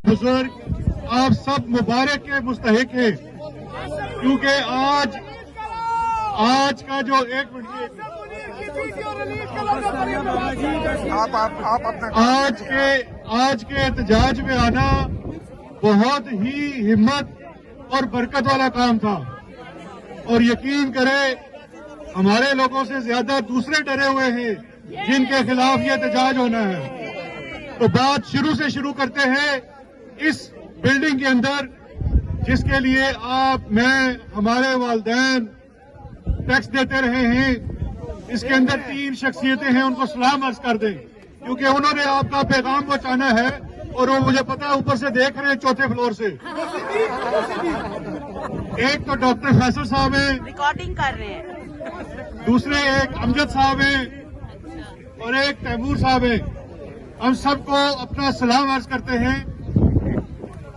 बुजुर्ग आप सब मुबारक के मुस्तहिक हैं, क्योंकि आज का जो एक मिनट आज के एहतजाज में आना बहुत ही हिम्मत और बरकत वाला काम था। और यकीन करें हमारे लोगों से ज्यादा दूसरे डरे हुए हैं जिनके खिलाफ ये एहतजाज होना है। तो बात शुरू से शुरू करते हैं। इस बिल्डिंग के अंदर जिसके लिए मैं हमारे वालिदैन टैक्स देते रहे हैं, इसके अंदर 3 शख्सियतें हैं, उनको सलाम अर्ज कर दें, क्योंकि उन्होंने आपका पैगाम पहुंचाना है। और वो मुझे पता है ऊपर से देख रहे हैं 4थे फ्लोर से। एक तो डॉक्टर फैसल साहब हैं, रिकॉर्डिंग कर रहे हैं, दूसरे एक अमजद साहब हैं और एक तैमूर साहब हैं। हम सबको अपना सलाम अर्ज करते हैं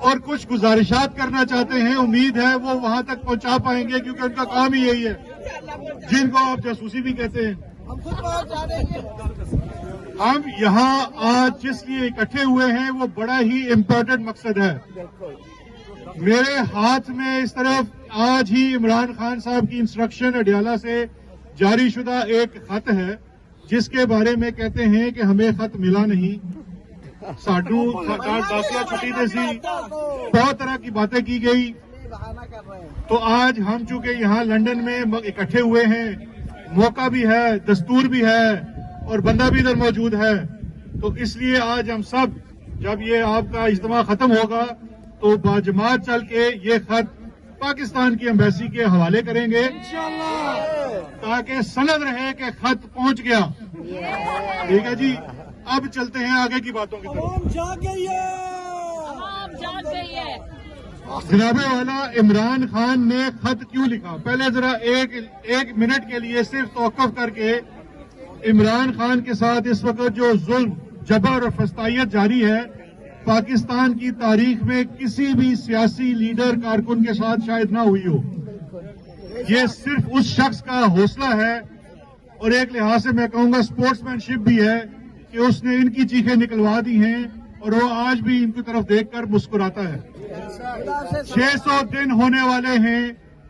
और कुछ गुजारिशात करना चाहते हैं। उम्मीद है वो वहां तक पहुंचा पाएंगे, क्योंकि उनका काम ही यही है, जिनको आप जासूसी भी कहते हैं। हम यहाँ आज जिस लिए इकट्ठे हुए हैं वो बड़ा ही इम्पोर्टेंट मकसद है। मेरे हाथ में इस तरफ आज ही इमरान खान साहब की इंस्ट्रक्शन अडियाला से जारी शुदा एक खत है, जिसके बारे में कहते हैं कि हमें खत मिला नहीं, साडू दासिया छुट्टी देसी, बहुत तरह की बातें की गई। तो आज हम चूंकि यहाँ लंदन में इकट्ठे हुए हैं, मौका भी है, दस्तूर भी है और बंदा भी इधर मौजूद है, तो इसलिए आज हम सब जब ये आपका इज्तिमा खत्म होगा तो बाजमात चल के ये खत पाकिस्तान की एम्बेसी के हवाले करेंगे, ताकि सनद रहे कि खत पहुंच गया। ठीक है जी, अब चलते हैं आगे की बातों की तरफ। जनाबे वाला इमरान खान ने खत क्यों लिखा, पहले जरा एक मिनट के लिए सिर्फ तौक़ुफ़ करके इमरान खान के साथ इस वक्त जो जुल्म, जबर और फस्तायत जारी है, पाकिस्तान की तारीख में किसी भी सियासी लीडर कारकुन के साथ शायद ना हुई हो। ये सिर्फ उस शख्स का हौसला है और एक लिहाज से मैं कहूंगा स्पोर्ट्समैनशिप भी है कि उसने इनकी चीखें निकलवा दी हैं और वो आज भी इनकी तरफ देखकर मुस्कुराता है। 600 दिन होने वाले हैं,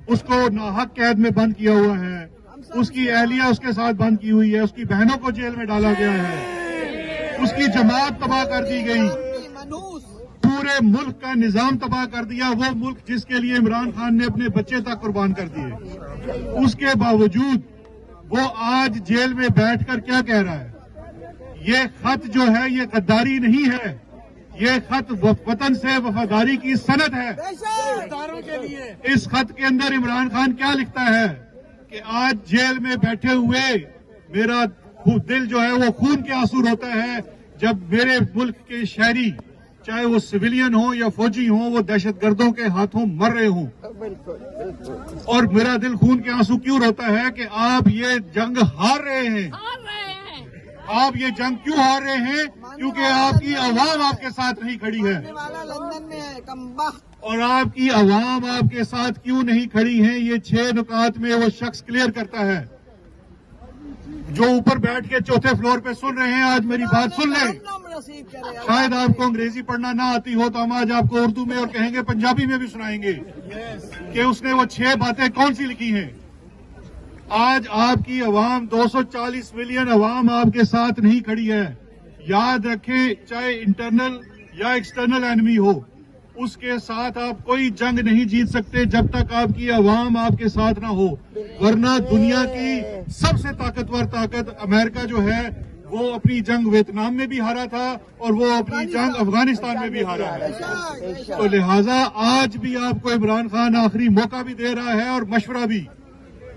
उसको नाहक कैद में बंद किया हुआ है, उसकी अहलिया उसके साथ बंद की हुई है, उसकी बहनों को जेल में डाला गया है, उसकी जमात तबाह कर दी गई, पूरे मुल्क का निजाम तबाह कर दिया, वो मुल्क जिसके लिए इमरान खान ने अपने बच्चे तक कुर्बान कर दिए। उसके बावजूद वो आज जेल में बैठकर क्या कह रहा है, ये खत जो है ये गद्दारी नहीं है, ये खत वतन से वफादारी की सनद है। इस खत के अंदर इमरान खान क्या लिखता है कि आज जेल में बैठे हुए मेरा दिल जो है वो खून के आंसू रोता है जब मेरे मुल्क के शहरी, चाहे वो सिविलियन हो या फौजी हो, वो दहशतगर्दों के हाथों मर रहे हों। और मेरा दिल खून के आंसू क्यों रोता है कि आप ये जंग हार रहे हैं। आप ये जंग क्यों हार रहे हैं? क्योंकि आपकी आवाम आपके साथ नहीं खड़ी है। और आपकी आवाम आपके साथ क्यों नहीं खड़ी है, ये 6 नुकात में वो शख्स क्लियर करता है। जो ऊपर बैठ के 4थे फ्लोर पे सुन रहे हैं, आज मेरी बात सुन लें। शायद आपको अंग्रेजी पढ़ना ना आती हो तो हम आज आपको उर्दू में और कहेंगे पंजाबी में भी सुनाएंगे कि उसने वो 6 बातें कौन सी लिखी हैं। आज आपकी आवाम 240 मिलियन आवाम आपके साथ नहीं खड़ी है। याद रखें, चाहे इंटरनल या एक्सटर्नल एनिमी हो, उसके साथ आप कोई जंग नहीं जीत सकते जब तक आपकी आवाम आपके साथ ना हो। वरना दुनिया की सबसे ताकतवर ताकत अमेरिका जो है वो अपनी जंग वियतनाम में भी हारा था और वो अपनी जंग अफगानिस्तान में भी हारा है। तो लिहाजा आज भी आपको इमरान खान आखिरी मौका भी दे रहा है और मशवरा भी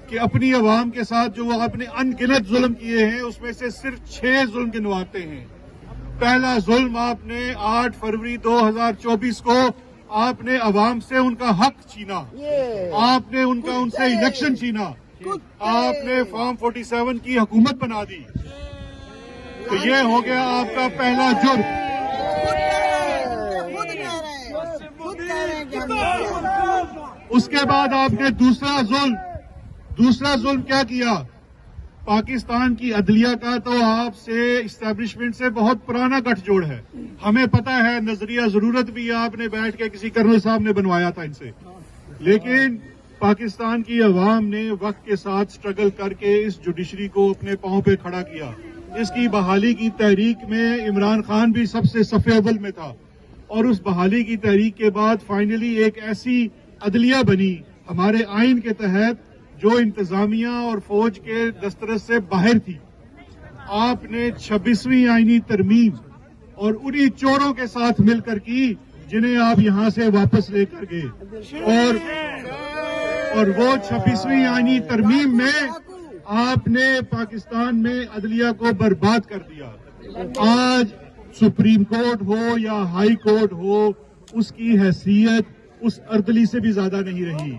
कि अपनी आवाम के साथ जो वो आपने अनगिनत जुल्म किए हैं उसमें से सिर्फ 6 जुल्म गिनवाते हैं। पहला जुल्म आपने 8 फरवरी 2024 को आपने आवाम से उनका हक छीना, आपने उनसे इलेक्शन छीना, आपने फॉर्म 47 की हुकूमत बना दी। तो ये हो गया आपका पहला जुर्म। उसके बाद आपने दूसरा जुल्म क्या किया? पाकिस्तान की अदलिया का तो आपसे इस्टेब्लिशमेंट से बहुत पुराना गठजोड़ है। हमें पता है, नजरिया जरूरत भी आपने बैठ के किसी कर्नल साहब ने बनवाया था इनसे, लेकिन पाकिस्तान की अवाम ने वक्त के साथ स्ट्रगल करके इस जुडिशरी को अपने पांव पे खड़ा किया। इसकी बहाली की तहरीक में इमरान खान भी सबसे सफ़े अव्वल में था, और उस बहाली की तहरीक के बाद फाइनली एक ऐसी अदलिया बनी हमारे आइन के तहत जो इंतजामिया और फौज के दस्तरस से बाहर थी। आपने 26वीं आईनी तरमीम और उन्हीं चोरों के साथ मिलकर की जिन्हें आप यहां से वापस लेकर गए, और वो 26वीं आईनी तरमीम में आपने पाकिस्तान में अदलिया को बर्बाद कर दिया। आज सुप्रीम कोर्ट हो या हाई कोर्ट हो, उसकी हैसियत उस अर्दली से भी ज्यादा नहीं रही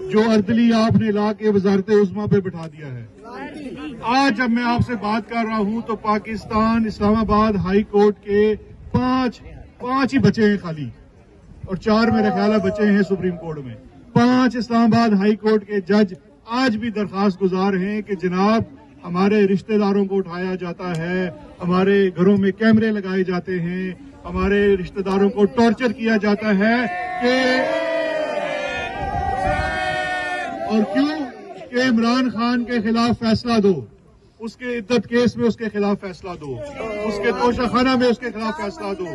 जो अर्दली आपने ला के वजारत उज़्मा पे बिठा दिया है। आज जब मैं आपसे बात कर रहा हूं तो पाकिस्तान इस्लामाबाद हाई कोर्ट के पांच ही बचे हैं खाली, और 4 मेरे ख्याल है बचे हैं सुप्रीम कोर्ट में। 5 इस्लामाबाद हाई कोर्ट के जज आज भी दरखास्त गुजार हैं कि जनाब हमारे रिश्तेदारों को उठाया जाता है, हमारे घरों में कैमरे लगाए जाते हैं, हमारे रिश्तेदारोों को टॉर्चर किया जाता है और क्यों कि इमरान खान के खिलाफ फैसला दो, उसके इद्दत केस में उसके खिलाफ फैसला दो, उसके तोशाखाना में उसके खिलाफ फैसला दो।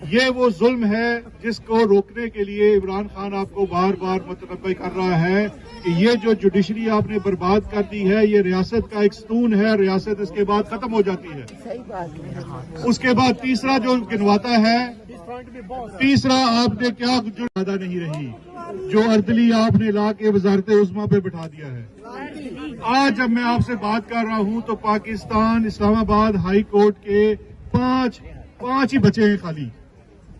ये वो जुल्म है जिसको रोकने के लिए इमरान खान आपको बार बार मुतनब्बे कर रहा है कि ये जो जुडिशरी आपने बर्बाद कर दी है, ये रियासत का एक स्तून है, रियासत इसके बाद खत्म हो जाती है। सही बात है। उसके बाद तीसरा जो गिनवाता है, तीसरा आपने क्या ज्यादा नहीं रही जो अर्दली आपने ला के वजारत उज़्मा पे बिठा दिया है। आज जब मैं आपसे बात कर रहा हूं तो पाकिस्तान इस्लामाबाद हाई कोर्ट के पांच ही बचे हैं खाली,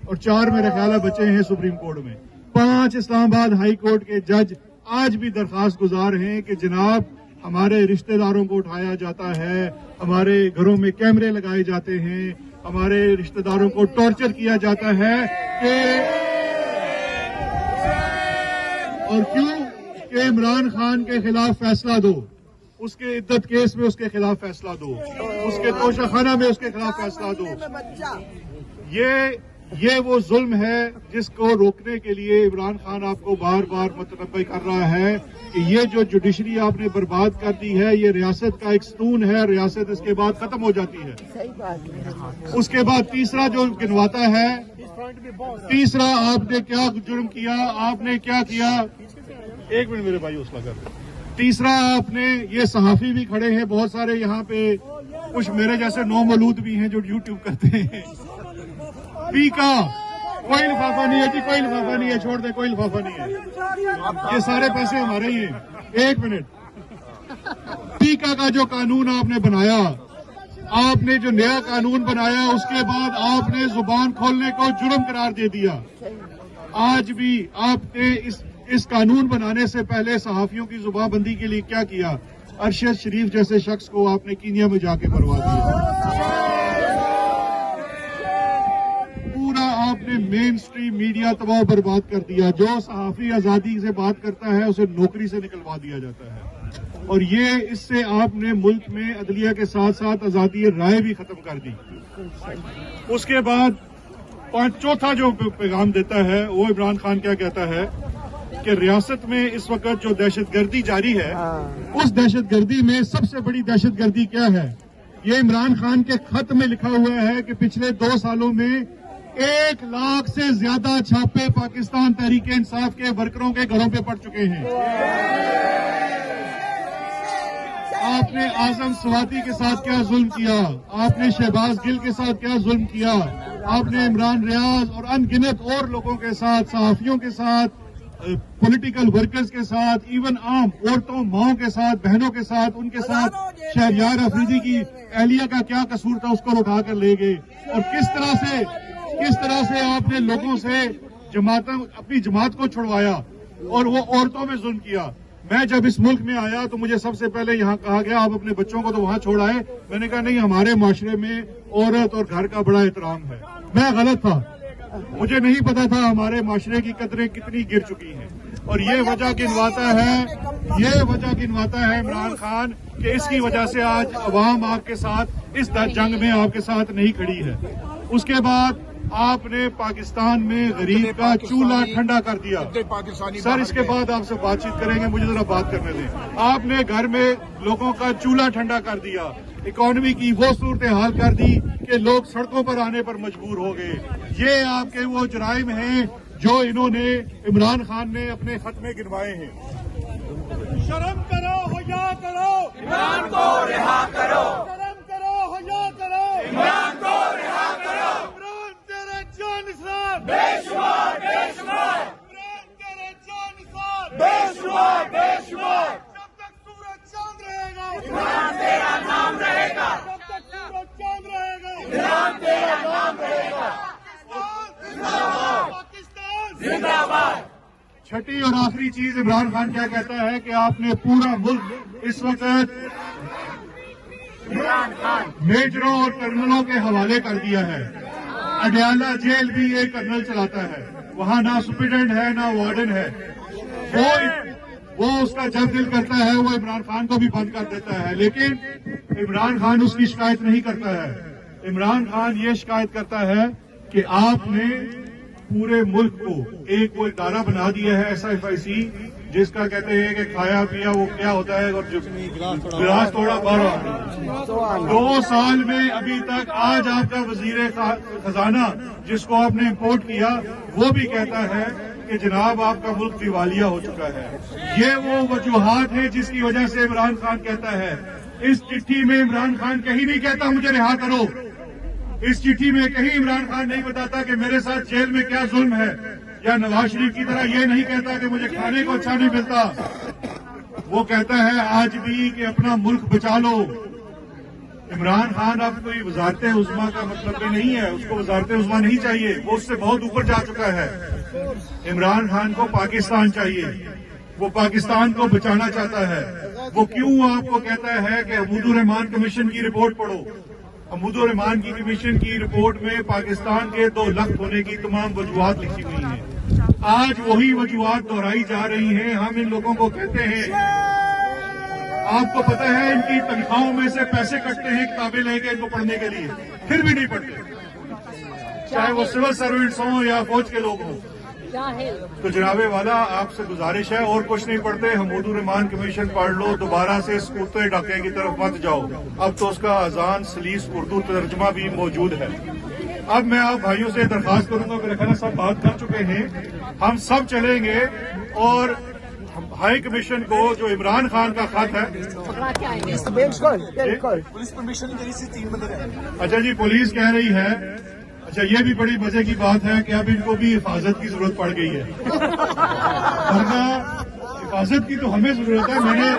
और 4 मेरे ख्याल है बचे हैं सुप्रीम कोर्ट में। 5 इस्लामाबाद हाई कोर्ट के जज आज भी दरखास्त गुजार हैं कि जनाब हमारे रिश्तेदारों को उठाया जाता है, हमारे घरों में कैमरे लगाए जाते हैं, हमारे रिश्तेदारों को टॉर्चर किया जाता है और क्यों कि इमरान खान के खिलाफ फैसला दो, उसके इद्दत केस में उसके खिलाफ फैसला दो, उसके तोशाखाना में उसके खिलाफ फैसला दो। ये वो जुल्म है जिसको रोकने के लिए इमरान खान आपको बार बार मुतनब्बे कर रहा है कि ये जो जुडिशरी आपने बर्बाद कर दी है, ये रियासत का एक स्तून है, रियासत इसके बाद खत्म हो जाती है। सही बात है। उसके बाद तीसरा जो गिनवाता है, तीसरा आपने क्या जुर्म किया, आपने क्या किया, एक मिनट मेरे भाई उसका कर। तीसरा आपने, ये सहाफी भी खड़े हैं बहुत सारे यहाँ पे, कुछ मेरे जैसे नौमौलूद भी हैं जो यूट्यूब करते हैं। पी का कोई लिफाफा नहीं है जी, कोई लिफाफा नहीं है, छोड़ दे, कोई लिफाफा नहीं है, ये सारे पैसे हमारे ही हैं। एक मिनट, पीका का जो कानून आपने बनाया, आपने जो नया कानून बनाया, उसके बाद आपने जुबान खोलने को जुर्म करार दे दिया। आज भी आपने इस कानून बनाने से पहले सहाफियों की जुबानबंदी के लिए क्या किया? अरशद शरीफ जैसे शख्स को आपने कीनिया में जाके मरवा दिया। पूरा आपने मेन स्ट्रीम मीडिया तबाह बर्बाद कर दिया। जो सहाफी आजादी से बात करता है उसे नौकरी से निकलवा दिया जाता है, और ये इससे आपने मुल्क में अदलिया के साथ साथ आजादी राय भी खत्म कर दी। उसके बाद चौथा जो पैगाम देता है वो इमरान खान क्या कहता है कि रियासत में इस वक्त जो दहशतगर्दी जारी है, उस दहशतगर्दी में सबसे बड़ी दहशतगर्दी क्या है? ये इमरान खान के खत में लिखा हुआ है कि पिछले 2 सालों में 1 लाख से ज्यादा छापे पाकिस्तान तहरीक इंसाफ के वर्करों के घरों पे पड़ चुके हैं। आपने आजम स्वाति के साथ क्या जुल्म किया, आपने शहबाज गिल के साथ क्या जुल्म किया, आपने इमरान रियाज और अनगिनत और लोगों के साथ, सहाफियों के साथ, पॉलिटिकल वर्कर्स के साथ, इवन आम औरतों, माओं के साथ, बहनों के साथ, उनके साथ शहरयार अफरीदी की अहलिया का क्या कसूर था उसको उठा कर ले गए। और किस तरह से आपने लोगों से अपनी जमात को छुड़वाया और वो औरतों में जुल्म किया। मैं जब इस मुल्क में आया तो मुझे सबसे पहले यहाँ कहा गया आप अपने बच्चों को तो वहाँ छोड़ आए। मैंने कहा नहीं, हमारे माशरे में औरत और घर का बड़ा एहतराम है। मैं गलत था, मुझे नहीं पता था हमारे माशरे की कदरें कितनी गिर चुकी हैं। और ये वजह गिनवाता है इमरान खान कि इसकी वजह से आज अवाम आपके साथ इस जंग में आपके साथ नहीं खड़ी है। उसके बाद आपने पाकिस्तान में गरीब का चूल्हा ठंडा कर दिया। सर, इसके बाद आपसे बातचीत करेंगे, मुझे जरा बात करने दें। आपने घर में लोगों का चूल्हा ठंडा कर दिया, इकोनॉमी की वो सूरत हाल कर दी कि लोग सड़कों पर आने पर मजबूर हो गए। ये आपके वो जुराइम हैं जो इन्होंने इमरान खान ने अपने खत में गिनवाए हैं। शर्म करो, हया करो, इमरान को रिहा करो। शर्म करो, हया करो, इमरान को रिहा करो। इमरान तेरे जानिसार बेशुमार बेशुमार, इमरान तेरे जानिसार बेशुमार बेशुमार। जब तक सूरज चांद रहेगा इमरान तेरा नाम रहेगा। जब तक सूरज चांद रहेगा इमरान तेरा नाम रहेगा। पाकिस्तान जिंदाबाद। छठी और आखिरी चीज, इमरान खान क्या कहता है कि आपने पूरा मुल्क इस वक्त मेजरों और कर्नलों के हवाले कर दिया है। अडयाला जेल भी एक कर्नल चलाता है, वहां ना सुप्रिटेंडेंट है ना वार्डन है। वो उसका जब दिल करता है वो इमरान खान को भी बंद कर देता है, लेकिन इमरान खान उसकी शिकायत नहीं करता है। इमरान खान ये शिकायत करता है कि आपने पूरे मुल्क को एक वो इदारा बना दिया है SIFIC, जिसका कहते हैं कि खाया पिया वो क्या होता है और जो गिलास तोड़ा 12। 2 साल में अभी तक आज आपका वजीर खजाना जिसको आपने इम्पोर्ट किया वो भी कहता है कि जनाब आपका मुल्क दिवालिया हो चुका है। ये वो वजूहात है जिसकी वजह से इमरान खान कहता है। इस चिट्ठी में इमरान खान कहीं नहीं कहता मुझे रिहा करो। इस चिट्ठी में कहीं इमरान खान नहीं बताता कि मेरे साथ जेल में क्या जुल्म है, या नवाज शरीफ की तरह ये नहीं कहता कि मुझे खाने को अच्छा नहीं मिलता। वो कहता है आज भी कि अपना मुल्क बचा लो। इमरान खान अब कोई वजारत उज़्मा का मतलब भी नहीं है, उसको वजारत उज़्मा नहीं चाहिए, वो उससे बहुत ऊपर जा चुका है। इमरान खान को पाकिस्तान चाहिए, वो पाकिस्तान को बचाना चाहता है। वो क्यों आपको कहता है कि हमूदुर रहमान कमीशन की रिपोर्ट पढ़ो। हमूदुर रहमान की कमीशन की रिपोर्ट में पाकिस्तान के 2 लाख होने की तमाम वजूहात लिखी हुई हैं। आज वही वजूहात दोहराई जा रही हैं। हम इन लोगों को कहते हैं, आपको पता है इनकी तनख्वाहों में से पैसे कटते हैं किताबें लेके इनको पढ़ने के लिए, फिर भी नहीं पढ़ते, चाहे वो सिविल सर्वेंट्स हों या फौज के लोग हों। तो जनाबे वाला आपसे गुजारिश है, और कुछ नहीं पढ़ते, हमूदुर रहमान कमीशन पढ़ लो, दोबारा से स्कूते डाके की तरफ मत जाओ। अब तो उसका अजान सलीस उर्दू तर्जमा भी मौजूद है। अब मैं आप भाइयों से दरखास्त करूंगा, मेरे ख्याल सब बात कर चुके हैं, हम सब चलेंगे और हाई कमीशन को जो इमरान खान का खत है। पुलिस परमिशन दे रही 3 बंदे। अच्छा जी, पुलिस कह रही है। अच्छा, ये भी बड़ी मजे की बात है कि अब इनको भी हिफाजत की जरूरत पड़ गई है। वरना हिफाजत की तो हमें जरूरत है। मैंने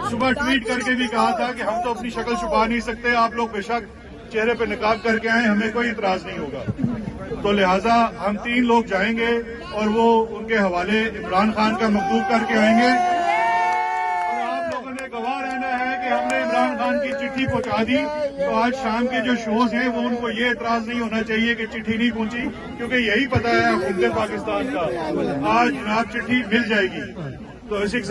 सुबह ट्वीट करके भी कहा था कि हम तो अपनी शक्ल छुपा नहीं सकते, आप लोग बेशक चेहरे पे निकाब करके आए, हमें कोई इतराज नहीं होगा। तो लिहाजा हम 3 लोग जाएंगे और वो उनके हवाले इमरान खान का मकतूब करके आएंगे, और आप लोगों ने गवाह रहना है कि हमने इमरान खान की चिट्ठी पहुंचा दी। तो आज शाम के जो शोज हैं वो उनको ये एतराज नहीं होना चाहिए कि चिट्ठी नहीं पहुंची, क्योंकि यही पता है हुकूमत पाकिस्तान का आज जनाब चिट्ठी मिल जाएगी। तो इसी